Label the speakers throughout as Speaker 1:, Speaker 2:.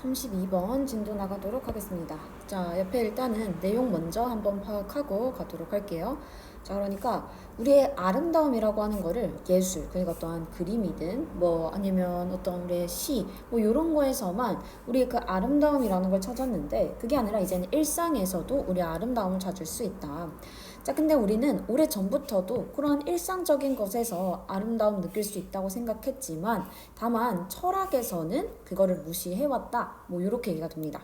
Speaker 1: 32번 진도 나가도록 하겠습니다. 자, 옆에 일단은 내용 먼저 한번 파악하고 가도록 할게요. 자, 그러니까 우리의 아름다움이라고 하는 거를 예술, 그러니까 어떠한 그림이든 뭐 아니면 어떤 우리의 시, 뭐 이런 거에서만 우리의 그 아름다움이라는 걸 찾았는데, 그게 아니라 이제는 일상에서도 우리의 아름다움을 찾을 수 있다. 자, 근데 우리는 오래전부터도 그런 일상적인 것에서 아름다움 느낄 수 있다고 생각했지만, 다만 철학에서는 그거를 무시해왔다, 뭐 이렇게 얘기가 됩니다.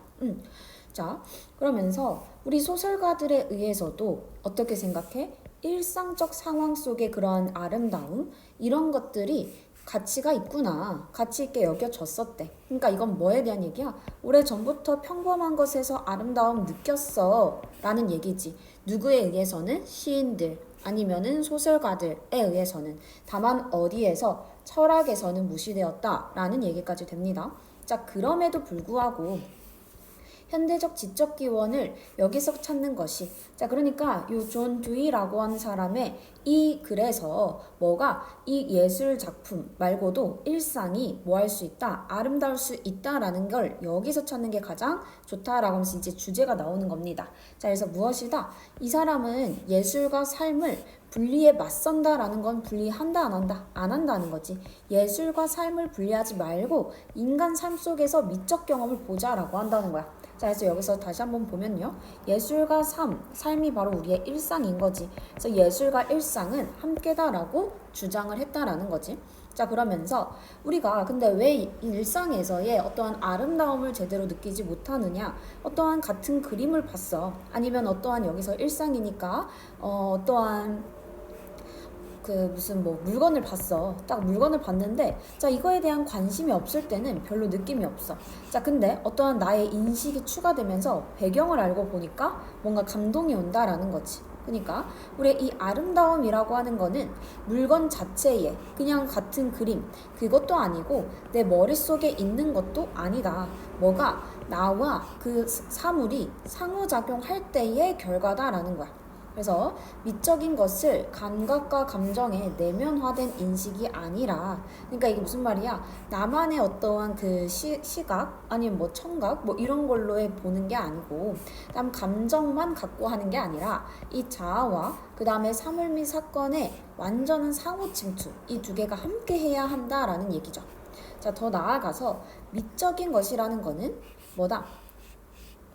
Speaker 1: 자, 그러면서 우리 소설가들에 의해서도 어떻게 생각해? 일상적 상황 속의 그러한 아름다움, 이런 것들이 가치가 있구나, 가치 있게 여겨졌었대. 그러니까 이건 뭐에 대한 얘기야? 오래전부터 평범한 것에서 아름다움 느꼈어 라는 얘기지. 누구에 의해서는? 시인들 아니면은 소설가들에 의해서는. 다만 어디에서? 철학에서는 무시되었다 라는 얘기까지 됩니다. 자, 그럼에도 불구하고 현대적 지적 기원을 여기서 찾는 것이, 자, 그러니까 요 존 듀이라고 하는 사람의 이 글에서 뭐가 이 예술 작품 말고도 일상이 뭐 할 수 있다, 아름다울 수 있다라는 걸 여기서 찾는 게 가장 좋다라고 하면서 이제 주제가 나오는 겁니다. 자, 그래서 무엇이다? 이 사람은 예술과 삶을 분리에 맞선다라는 건 분리한다, 안 한다? 안 한다는 거지. 예술과 삶을 분리하지 말고 인간 삶 속에서 미적 경험을 보자라고 한다는 거야. 자, 그래서 여기서 다시 한번 보면요, 예술과 삶이 바로 우리의 일상인 거지. 그래서 예술과 일상은 함께다라고 주장을 했다라는 거지. 자, 그러면서 우리가 근데 왜 일상에서의 어떠한 아름다움을 제대로 느끼지 못하느냐? 어떠한 같은 그림을 봤어, 아니면 어떠한 여기서 일상이니까 어떠한 그 무슨 뭐 물건을 봤어. 딱 물건을 봤는데, 자, 이거에 대한 관심이 없을 때는 별로 느낌이 없어. 자, 근데 어떠한 나의 인식이 추가되면서 배경을 알고 보니까 뭔가 감동이 온다라는 거지. 그러니까 우리의 이 아름다움이라고 하는 거는 물건 자체에 그냥 같은 그림, 그것도 아니고 내 머릿속에 있는 것도 아니다. 뭐가 나와 그 사물이 상호작용할 때의 결과다라는 거야. 그래서 미적인 것을 감각과 감정에 내면화된 인식이 아니라, 그러니까 이게 무슨 말이야? 나만의 어떠한 그 시각 아니면 뭐 청각 뭐 이런 걸로 보는 게 아니고, 다음 감정만 갖고 하는 게 아니라 이 자아와 그 다음에 사물 및 사건의 완전한 상호 침투, 이 두 개가 함께 해야 한다라는 얘기죠. 자, 더 나아가서 미적인 것이라는 거는 뭐다?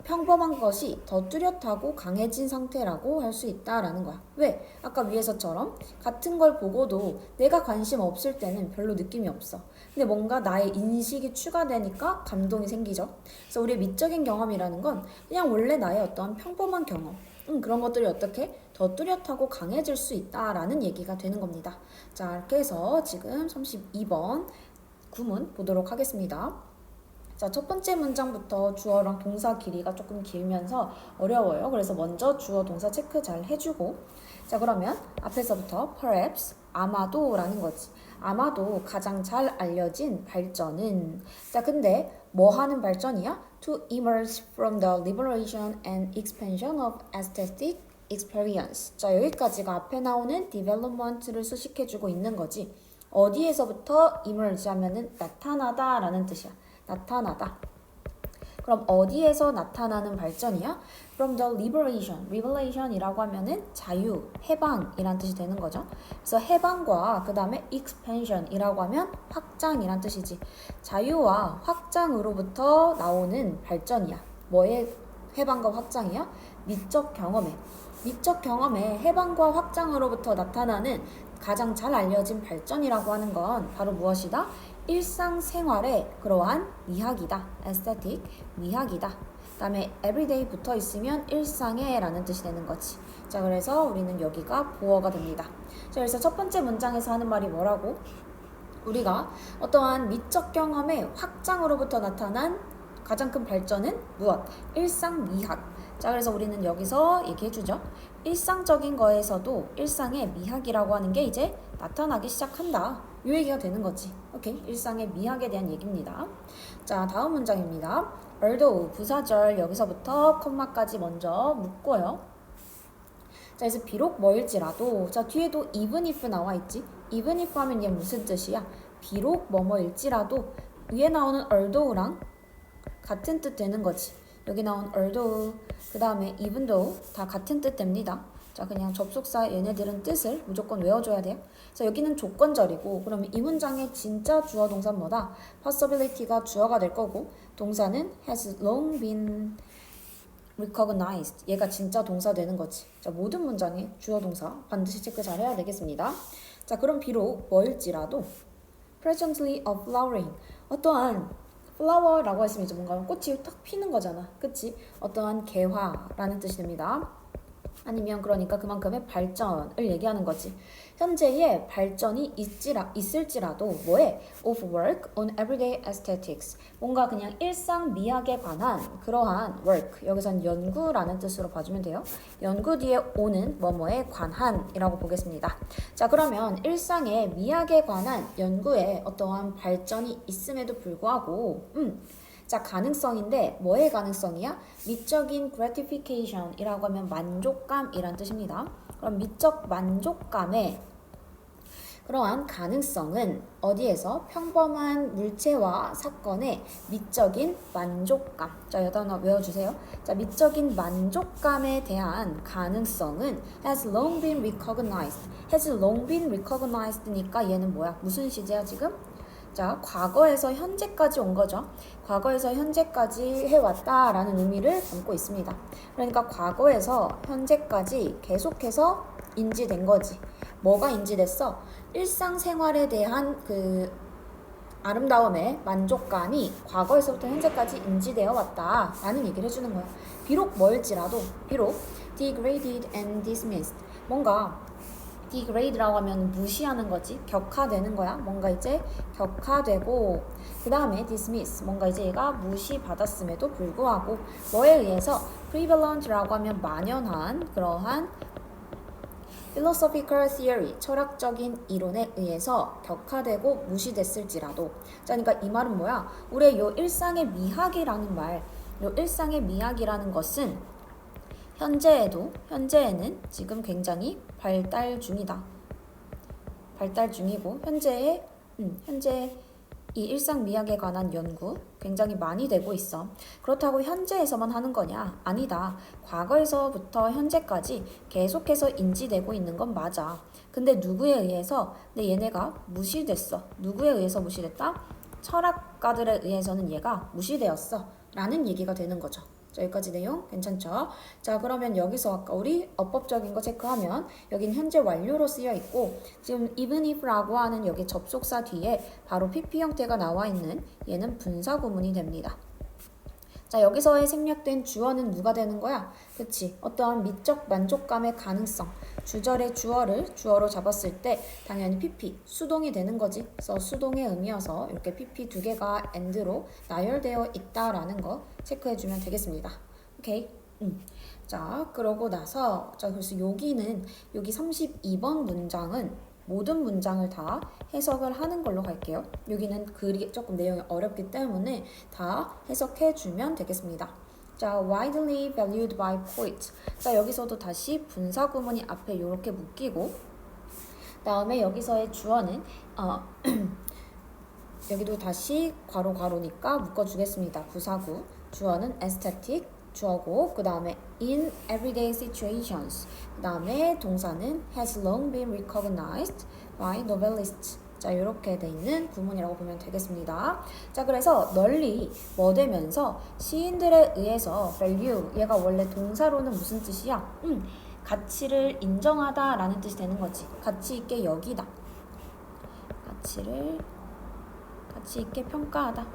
Speaker 1: 평범한 것이 더 뚜렷하고 강해진 상태라고 할 수 있다라는 거야. 왜? 아까 위에서처럼 같은 걸 보고도 내가 관심 없을 때는 별로 느낌이 없어. 근데 뭔가 나의 인식이 추가되니까 감동이 생기죠. 그래서 우리의 미적인 경험이라는 건 그냥 원래 나의 어떤 평범한 경험, 그런 것들이 어떻게 더 뚜렷하고 강해질 수 있다라는 얘기가 되는 겁니다. 자, 이렇게 해서 지금 32번 구문 보도록 하겠습니다. 자, 첫 번째 문장부터 주어랑 동사 길이가 조금 길면서 어려워요. 그래서 먼저 주어 동사 체크 잘 해주고, 자, 그러면 앞에서부터 perhaps, 아마도 라는 거지. 아마도 가장 잘 알려진 발전은, 자, 근데 뭐 하는 발전이야? To emerge from the liberation and expansion of aesthetic experience. 자, 여기까지가 앞에 나오는 development를 수식해주고 있는 거지. 어디에서부터 emerge 하면은 나타나다 라는 뜻이야. 나타나다. 그럼 어디에서 나타나는 발전이야? From the liberation. revelation이라고 하면은 자유, 해방이란 뜻이 되는 거죠. 그래서 해방과 그 다음에 expansion이라고 하면 확장이란 뜻이지. 자유와 확장으로부터 나오는 발전이야. 뭐의 해방과 확장이야? 미적 경험에. 미적 경험에 해방과 확장으로부터 나타나는 가장 잘 알려진 발전이라고 하는 건 바로 무엇이다? 일상생활의 그러한 미학이다. 에스테틱, 미학이다. 그 다음에 everyday 붙어 있으면 일상에 라는 뜻이 되는 거지. 자, 그래서 우리는 여기가 보어가 됩니다. 자, 그래서 첫 번째 문장에서 하는 말이 뭐라고? 우리가 어떠한 미적 경험의 확장으로부터 나타난 가장 큰 발전은 무엇? 일상 미학. 자, 그래서 우리는 여기서 얘기해주죠. 일상적인 거에서도 일상의 미학이라고 하는 게 이제 나타나기 시작한다. 이 얘기가 되는 거지. 오케이, 일상의 미학에 대한 얘기입니다. 자, 다음 문장입니다. although 부사절 여기서부터 콤마까지 먼저 묶고요. 자, 그래서 비록 뭐일지라도, 자, 뒤에도 even if 나와 있지. even if 하면 이게 무슨 뜻이야? 비록 뭐뭐일지라도 위에 나오는 although랑 같은 뜻 되는 거지. 여기 나온 although, 그 다음에 even though 다 같은 뜻 됩니다. 자, 그냥 접속사 얘네들은 뜻을 무조건 외워줘야 돼요. 그래서 여기는 조건절이고, 그러면 이 문장의 진짜 주어 동사는 뭐다? possibility가 주어가 될 거고, 동사는 has long been recognized. 얘가 진짜 동사 되는 거지. 자, 모든 문장의 주어 동사 반드시 체크 잘 해야 되겠습니다. 자, 그럼 비록 뭐일지라도 presently a flowering, 어떠한 flower라고 했으면 이제 뭔가 꽃이 탁 피는 거잖아. 그치? 어떠한 개화라는 뜻이 됩니다. 아니면 그러니까 그만큼의 발전을 얘기하는 거지. 현재의 발전이 있을지라도 뭐에? of work on everyday aesthetics. 뭔가 그냥 일상 미학에 관한 그러한 work. 여기선 연구라는 뜻으로 봐주면 돼요. 연구 뒤에 오는 뭐뭐에 관한이라고 보겠습니다. 자, 그러면 일상의 미학에 관한 연구에 어떠한 발전이 있음에도 불구하고 자, 가능성인데 뭐의 가능성이야? 미적인 gratification이라고 하면 만족감이란 뜻입니다. 그럼 미적 만족감의 그러한 가능성은 어디에서? 평범한 물체와 사건의 미적인 만족감. 자, 여기다 하나 외워주세요. 자, 미적인 만족감에 대한 가능성은 has long been recognized. has long been recognized니까 얘는 뭐야? 무슨 시제야 지금? 자, 과거에서 현재까지 온 거죠. 과거에서 현재까지 해왔다라는 의미를 담고 있습니다. 그러니까 과거에서 현재까지 계속해서 인지된 거지. 뭐가 인지됐어? 일상생활에 대한 그 아름다움의 만족감이 과거에서부터 현재까지 인지되어 왔다라는 얘기를 해주는 거야. 비록 멀지라도, 비록 degraded and dismissed. 뭔가 degrade라고 하면 무시하는 거지. 격하되는 거야. 뭔가 이제 격하되고, 그 다음에 dismiss. 뭔가 이제 얘가 무시받았음에도 불구하고 뭐에 의해서 prevalent라고 하면 만연한 그러한 philosophical theory, 철학적인 이론에 의해서 격하되고 무시됐을지라도. 자, 그러니까 이 말은 뭐야? 우리의 요 일상의 미학이라는 말, 요 일상의 미학이라는 것은 현재에는 지금 굉장히 발달 중이다. 발달 중이고 현재 이 일상 미학에 관한 연구 굉장히 많이 되고 있어. 그렇다고 현재에서만 하는 거냐? 아니다. 과거에서부터 현재까지 계속해서 인지되고 있는 건 맞아. 근데 누구에 의해서? 근데 얘네가 무시됐어. 누구에 의해서 무시됐다? 철학가들에 의해서는 얘가 무시되었어. 라는 얘기가 되는 거죠. 자, 여기까지 내용 괜찮죠? 자, 그러면 여기서 아까 우리 어법적인 거 체크하면 여긴 현재 완료로 쓰여 있고, 지금 even if라고 하는 여기 접속사 뒤에 바로 PP 형태가 나와 있는 얘는 분사 구문이 됩니다. 자, 여기서의 생략된 주어는 누가 되는 거야? 그치? 어떠한 미적 만족감의 가능성, 주절의 주어로 잡았을 때 당연히 PP, 수동이 되는 거지. 그래서 수동의 의미여서 이렇게 PP 두 개가 and로 나열되어 있다라는 거 체크해주면 되겠습니다. 오케이? 자, 그러고 나서 자, 그래서 여기 32번 문장은 모든 문장을 다 해석을 하는 걸로 갈게요. 여기는 글이 조금 내용이 어렵기 때문에 다 해석해주면 되겠습니다. 자, widely valued by poets. 자, 여기서도 다시 분사 구문이 앞에 이렇게 묶이고, 다음에 여기서의 주어는 여기도 다시 괄호니까 묶어주겠습니다. 부사구. 주어는 aesthetic. 주어고, 그 다음에 in everyday situations. 그 다음에 동사는 has long been recognized by novelists. 자, 이렇게 돼 있는 구문이라고 보면 되겠습니다. 자, 그래서 널리 뭐 되면서 시인들에 의해서 value, 얘가 원래 동사로는 무슨 뜻이야? 가치를 인정하다 라는 뜻이 되는 거지. 가치 있게 여기다. 가치 있게 평가하다.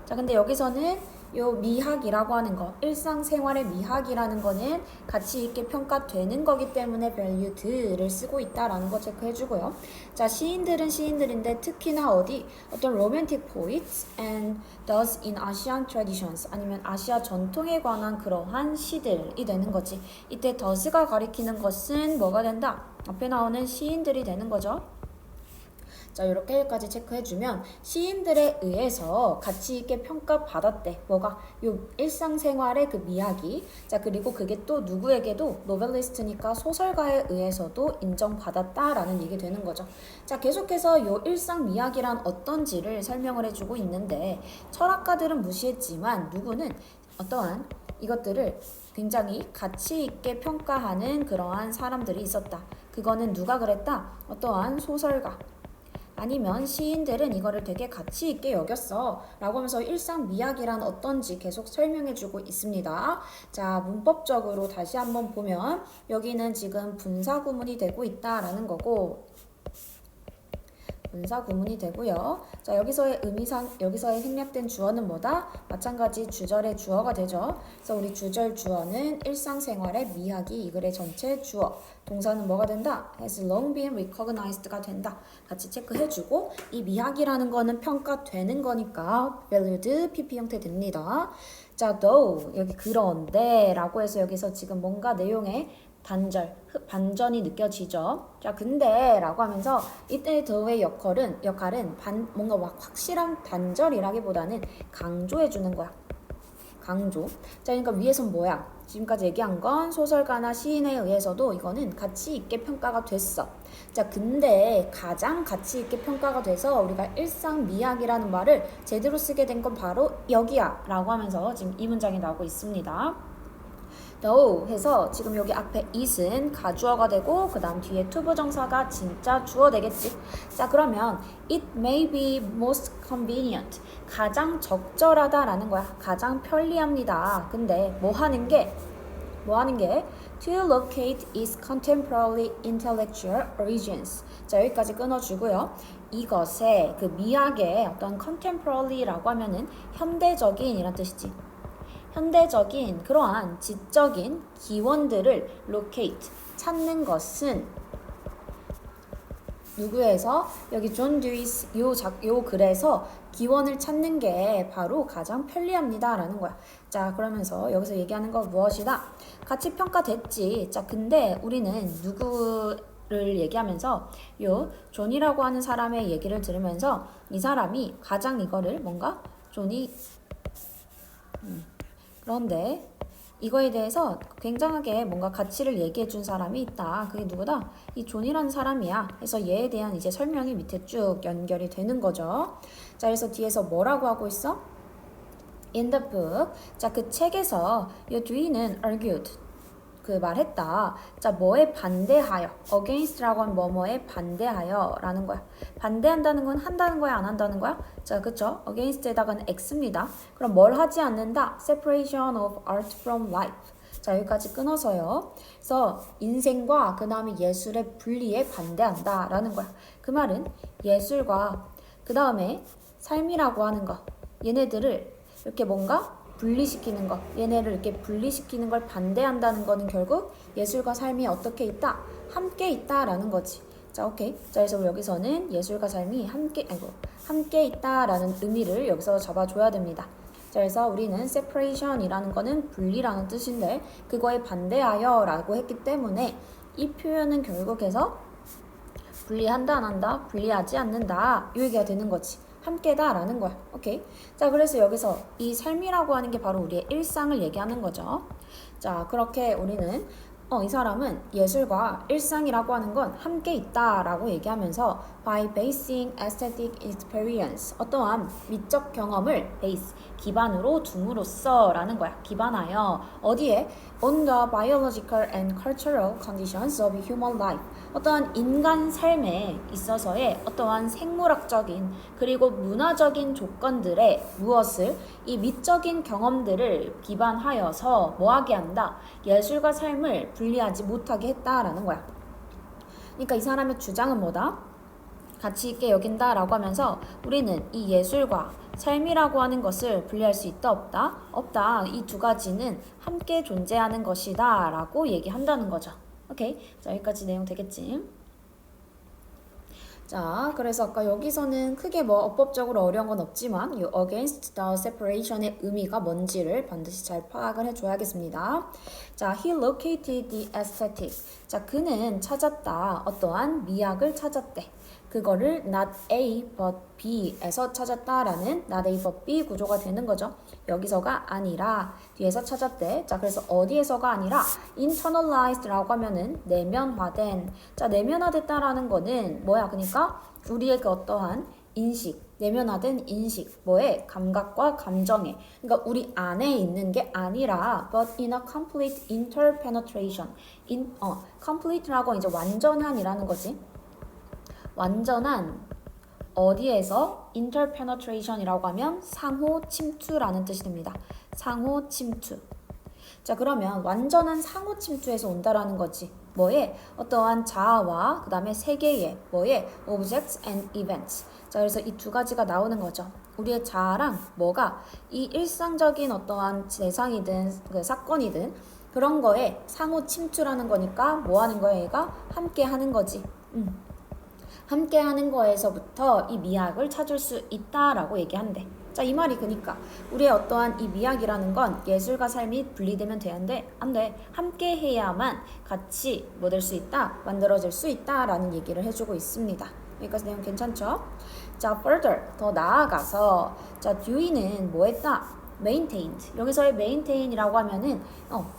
Speaker 1: 자, 근데 여기서는 요 미학이라고 하는 거, 일상생활의 미학이라는 거는 가치 있게 평가되는 거기 때문에 valued를 쓰고 있다라는 거 체크해주고요. 자, 시인들은 시인들인데 특히나 어떤 romantic poets and those in Asian traditions, 아니면 아시아 전통에 관한 그러한 시들이 되는 거지. 이때 does가 가리키는 것은 뭐가 된다? 앞에 나오는 시인들이 되는 거죠. 자, 이렇게까지 체크해주면 시인들에 의해서 가치 있게 평가받았대. 뭐가? 요 일상생활의 그 이야기. 자, 그리고 그게 또 누구에게도 노벨리스트니까 소설가에 의해서도 인정받았다라는 얘기 되는 거죠. 자, 계속해서 요 일상 이야기란 어떤지를 설명을 해주고 있는데 철학가들은 무시했지만 누구는 어떠한 이것들을 굉장히 가치 있게 평가하는 그러한 사람들이 있었다. 그거는 누가 그랬다? 어떠한 소설가 아니면 시인들은 이거를 되게 가치 있게 여겼어 라고 하면서 일상 미학이란 어떤지 계속 설명해주고 있습니다. 자, 문법적으로 다시 한번 보면 여기는 지금 분사 구문이 되고 있다라는 거고 분사 구문이 되고요. 자, 여기서의 의미상 여기서의 생략된 주어는 뭐다? 마찬가지 주절의 주어가 되죠. 그래서 우리 주절 주어는 일상생활의 미학이 이 글의 전체 주어. 동사는 뭐가 된다? has long been recognized가 된다. 같이 체크해주고 이 미학이라는 거는 평가되는 거니까 valued PP 형태 됩니다. 자, though 여기 그런데 라고 해서 여기서 지금 뭔가 내용에 단절, 반전이 느껴지죠. 자, 근데 라고 하면서 이때 더의 역할은 뭔가 확실한 단절이라기보다는 강조해주는 거야. 강조. 자, 그러니까 위에선 뭐야? 지금까지 얘기한 건 소설가나 시인에 의해서도 이거는 가치 있게 평가가 됐어. 자, 근데 가장 가치 있게 평가가 돼서 우리가 일상 미학이라는 말을 제대로 쓰게 된 건 바로 여기야 라고 하면서 지금 이 문장이 나오고 있습니다. though 해서 지금 여기 앞에 it은 가주어가 되고 그 다음 뒤에 투부정사가 진짜 주어 되겠지. 자, 그러면 it may be most convenient 가장 적절하다라는 거야. 가장 편리합니다. 근데 뭐 하는 게 to locate its contemporary intellectual origins. 자, 여기까지 끊어주고요. 이것의 그 미학의 어떤 contemporary라고 하면은 현대적인 이란 뜻이지. 현대적인 그러한 지적인 기원들을 locate, 찾는 것은 누구에서? 여기 존 듀이스 요 글에서 기원을 찾는 게 바로 가장 편리합니다 라는 거야. 자, 그러면서 여기서 얘기하는 건 무엇이다? 가치 평가됐지. 자, 근데 우리는 누구를 얘기하면서 요 존이라고 하는 사람의 얘기를 들으면서 이 사람이 가장 이거를 뭔가 존이 그런데 이거에 대해서 굉장하게 뭔가 가치를 얘기해 준 사람이 있다. 그게 누구다? 이 존이라는 사람이야. 그래서 얘에 대한 이제 설명이 밑에 쭉 연결이 되는 거죠. 자, 그래서 뒤에서 뭐라고 하고 있어? In the book. 자, 그 책에서 이 뒤는 argued. 그 말했다. 자, 뭐에 반대하여. against라고 하면 뭐뭐에 반대하여 라는 거야. 반대한다는 건 한다는 거야, 안 한다는 거야? 자, 그쵸? against에다가는 x입니다. 그럼 뭘 하지 않는다? separation of art from life. 자, 여기까지 끊어서요. 그래서 인생과 그 다음에 예술의 분리에 반대한다 라는 거야. 그 말은 예술과 그 다음에 삶이라고 하는 거. 얘네들을 이렇게 뭔가 분리시키는 것, 얘네를 이렇게 분리시키는 걸 반대한다는 거는 결국 예술과 삶이 어떻게 있다? 함께 있다라는 거지. 자, 오케이. 자, 그래서 여기서는 예술과 삶이 함께 있다라는 의미를 여기서 잡아줘야 됩니다. 자, 그래서 우리는 separation이라는 거는 분리라는 뜻인데 그거에 반대하여라고 했기 때문에 이 표현은 결국에서 분리한다 안 한다? 분리하지 않는다. 이 얘기가 되는 거지. 함께다 라는 거야. 오케이. 자, 그래서 여기서 이 삶이라고 하는 게 바로 우리의 일상을 얘기하는 거죠. 자, 그렇게 우리는 이 사람은 예술과 일상이라고 하는 건 함께 있다라고 얘기하면서 by basing aesthetic experience 어떠한 미적 경험을 base 기반으로 둠으로써 라는 거야. 기반하여 어디에? on the biological and cultural conditions of human life 어떠한 인간 삶에 있어서의 어떠한 생물학적인 그리고 문화적인 조건들의 무엇을 이 미적인 경험들을 기반하여서 뭐하게 한다? 예술과 삶을 분리하지 못하게 했다라는 거야. 그러니까 이 사람의 주장은 뭐다? 가치 있게 여긴다라고 하면서 우리는 이 예술과 삶이라고 하는 것을 분리할 수 있다 없다? 없다. 이 두 가지는 함께 존재하는 것이다 라고 얘기한다는 거죠. 오케이. 자, 여기까지 내용 되겠지? 자, 그래서 아까 여기서는 크게 뭐 어법적으로 어려운 건 없지만 이 against the separation의 의미가 뭔지를 반드시 잘 파악을 해줘야겠습니다. 자, he located the aesthetic. 자, 그는 찾았다. 어떠한 미학을 찾았대. 그거를 not A but B에서 찾았다라는 not A but B 구조가 되는 거죠. 여기서가 아니라 뒤에서 찾았대. 자, 그래서 어디에서가 아니라 internalized라고 하면은 내면화된. 자, 내면화됐다라는 거는 뭐야? 그러니까 우리의 그 어떠한 인식, 내면화된 인식, 뭐에 감각과 감정에. 그러니까 우리 안에 있는 게 아니라 but in a complete interpenetration. complete라고 이제 완전한이라는 거지. 완전한 어디에서 interpenetration이라고 하면 상호 침투라는 뜻이 됩니다. 상호 침투. 자, 그러면 완전한 상호 침투에서 온다라는 거지. 뭐에? 어떠한 자아와 그 다음에 세계의 뭐에? objects and events. 자, 그래서 이 두 가지가 나오는 거죠. 우리의 자아랑 뭐가 이 일상적인 어떠한 대상이든 그 사건이든 그런 거에 상호 침투라는 거니까 뭐 하는 거야? 얘가 함께 하는 거지. 함께 하는 거에서부터 이 미학을 찾을 수 있다라고 얘기한대. 자, 이 말이 그니까 우리의 어떠한 이 미학이라는 건 예술과 삶이 분리되면 되는데 안 돼. 함께 해야만 같이 뭐 될 수 있다, 만들어질 수 있다라는 얘기를 해주고 있습니다. 여기까지 내용 괜찮죠? 자, further 더 나아가서 자, 듀이는 뭐 했다? maintained. 여기서의 maintain이라고 하면은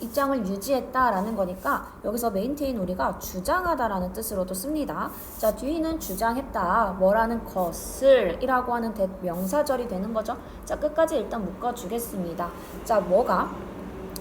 Speaker 1: 입장을 유지했다라는 거니까 여기서 maintain 우리가 주장하다라는 뜻으로도 씁니다. 자, 뒤는 주장했다. 뭐라는 것을 이라고 하는 명사절이 되는 거죠. 자, 끝까지 일단 묶어주겠습니다. 자, 뭐가?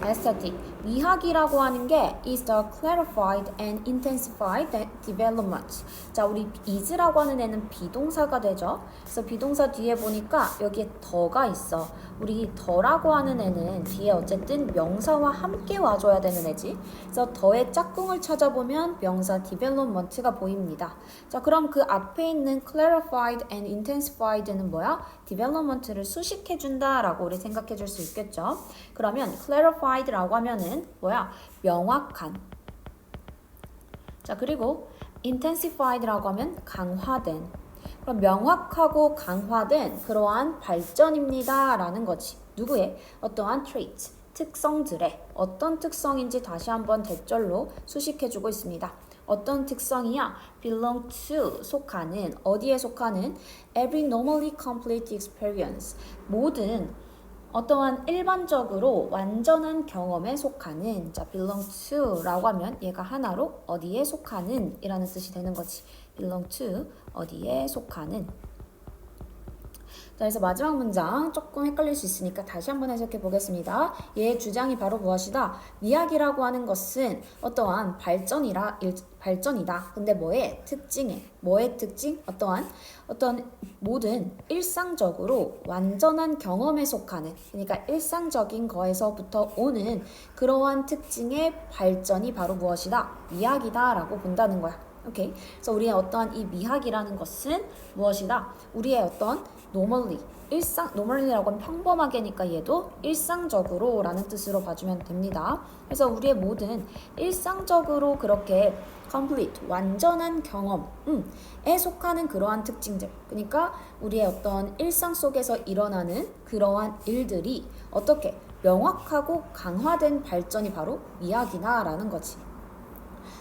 Speaker 1: aesthetic. 미학이라고 하는 게 is the clarified and intensified development. 자, 우리 is라고 하는 애는 비동사가 되죠. 그래서 비동사 뒤에 보니까 여기에 더가 있어. 우리 더라고 하는 애는 뒤에 어쨌든 명사와 함께 와줘야 되는 애지. 그래서 더의 짝꿍을 찾아보면 명사 development가 보입니다. 자, 그럼 그 앞에 있는 clarified and intensified는 뭐야? development를 수식해준다라고 우리 생각해줄 수 있겠죠. 그러면 clarified라고 하면은 뭐야? 명확한. 자, 그리고 intensified라고 하면 강화된. 그럼 명확하고 강화된 그러한 발전입니다 라는 거지. 누구의? 어떠한 trait, 특성들의 어떤 특성인지 다시 한번 대절로 수식해주고 있습니다. 어떤 특성이야? belong to, 속하는, 어디에 속하는? every normally complete experience, 모든 어떠한 일반적으로 완전한 경험에 속하는. 자, belong to 라고 하면 얘가 하나로 어디에 속하는 이라는 뜻이 되는 거지. belong to, 어디에 속하는. 자, 그래서 마지막 문장 조금 헷갈릴 수 있으니까 다시 한번 해석해 보겠습니다. 얘의 주장이 바로 무엇이다? 미학이라고 하는 것은 어떠한 발전이다. 근데 뭐의 특징에? 뭐의 특징? 어떤 모든 일상적으로 완전한 경험에 속하는, 그러니까 일상적인 거에서부터 오는 그러한 특징의 발전이 바로 무엇이다? 미학이다 라고 본다는 거야. 오케이. 그래서 우리의 어떠한 이 미학이라는 것은 무엇이다? 우리의 어떤 normally라고 하면 평범하게니까 얘도 일상적으로 라는 뜻으로 봐주면 됩니다. 그래서 우리의 모든 일상적으로 그렇게 complete, 완전한 경험에 속하는 그러한 특징들. 그러니까 우리의 어떤 일상 속에서 일어나는 그러한 일들이 어떻게 명확하고 강화된 발전이 바로 미학이다 라는 거지.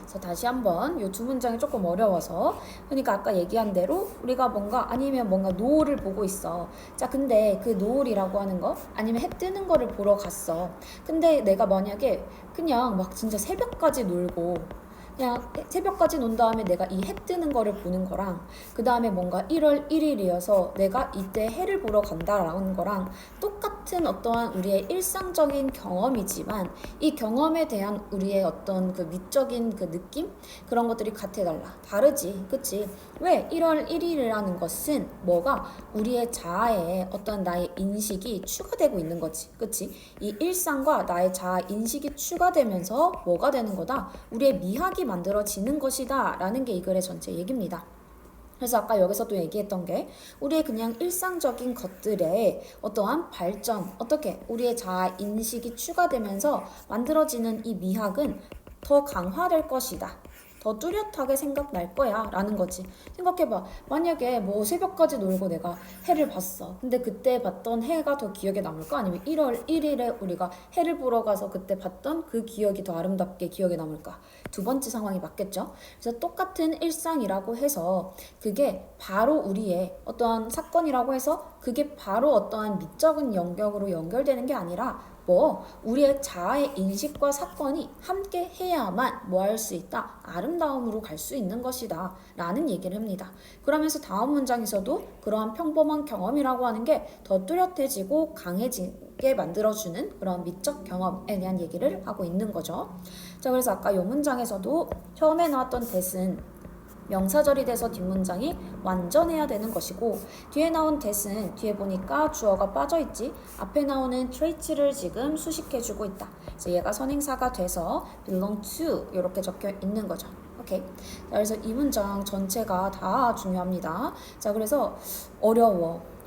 Speaker 1: 그래서 다시 한번 이 두 문장이 조금 어려워서, 그러니까 아까 얘기한 대로 우리가 뭔가 아니면 뭔가 노을을 보고 있어. 자, 근데 그 노을이라고 하는 거 아니면 해 뜨는 거를 보러 갔어. 근데 내가 만약에 그냥 막 진짜 새벽까지 놀고 그냥 새벽까지 논 다음에 내가 이 해 뜨는 거를 보는 거랑 그 다음에 뭔가 1월 1일이어서 내가 이때 해를 보러 간다라는 거랑 똑같은 어떠한 우리의 일상적인 경험이지만 이 경험에 대한 우리의 어떤 그 미적인 그 느낌? 그런 것들이 같아 다르지. 그치? 왜? 1월 1일이라는 것은 뭐가? 우리의 자아에 어떤 나의 인식이 추가되고 있는 거지. 그치? 이 일상과 나의 자아 인식이 추가되면서 뭐가 되는 거다? 우리의 미학이 만들어지는 것이다 라는 게 이 글의 전체 얘기입니다. 그래서 아까 여기서 또 얘기했던 게 우리의 그냥 일상적인 것들의 어떠한 발전, 어떻게 우리의 자아 인식이 추가되면서 만들어지는 이 미학은 더 강화될 것이다. 더 뚜렷하게 생각날 거야 라는 거지. 생각해봐. 만약에 뭐 새벽까지 놀고 내가 해를 봤어. 근데 그때 봤던 해가 더 기억에 남을까? 아니면 1월 1일에 우리가 해를 보러 가서 그때 봤던 그 기억이 더 아름답게 기억에 남을까? 두 번째 상황이 맞겠죠? 그래서 똑같은 일상이라고 해서 그게 바로 우리의 어떠한 사건이라고 해서 그게 바로 어떠한 미적인 영역으로 연결되는 게 아니라 우리의 자아의 인식과 사건이 함께 해야만 뭐 할 수 있다? 아름다움으로 갈 수 있는 것이다 라는 얘기를 합니다. 그러면서 다음 문장에서도 그러한 평범한 경험이라고 하는 게 더 뚜렷해지고 강해지게 만들어주는 그런 미적 경험에 대한 얘기를 하고 있는 거죠. 자, 그래서 아까 이 문장에서도 처음에 나왔던 that은 명사절이 돼서 뒷문장이 완전해야 되는 것이고, 뒤에 나온 that은 뒤에 보니까 주어가 빠져있지, 앞에 나오는 traits를 지금 수식해주고 있다. 그래서 얘가 선행사가 돼서 belong to 이렇게 적혀 있는 거죠. 오케이. 자, 그래서 이 문장 전체가 다 중요합니다. 자, 그래서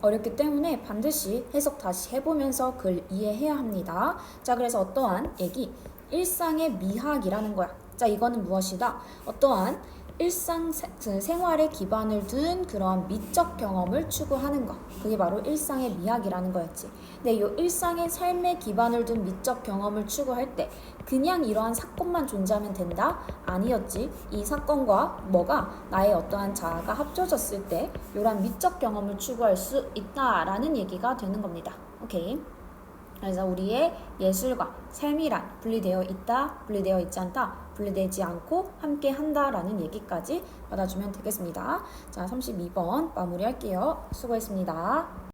Speaker 1: 어렵기 때문에 반드시 해석 다시 해보면서 글 이해해야 합니다. 자, 그래서 어떠한 얘기? 일상의 미학이라는 거야. 자, 이거는 무엇이다? 어떠한 일상 생활에 기반을 둔 그런 미적 경험을 추구하는 것. 그게 바로 일상의 미학이라는 거였지. 근데 이 일상의 삶에 기반을 둔 미적 경험을 추구할 때 그냥 이러한 사건만 존재하면 된다? 아니었지. 이 사건과 뭐가 나의 어떠한 자아가 합쳐졌을 때 이러한 미적 경험을 추구할 수 있다라는 얘기가 되는 겁니다. 오케이. 그래서 우리의 예술과 삶이란 분리되어 있다, 분리되어 있지 않다, 분리되지 않고 함께 한다라는 얘기까지 받아주면 되겠습니다. 자, 32번 마무리할게요. 수고했습니다.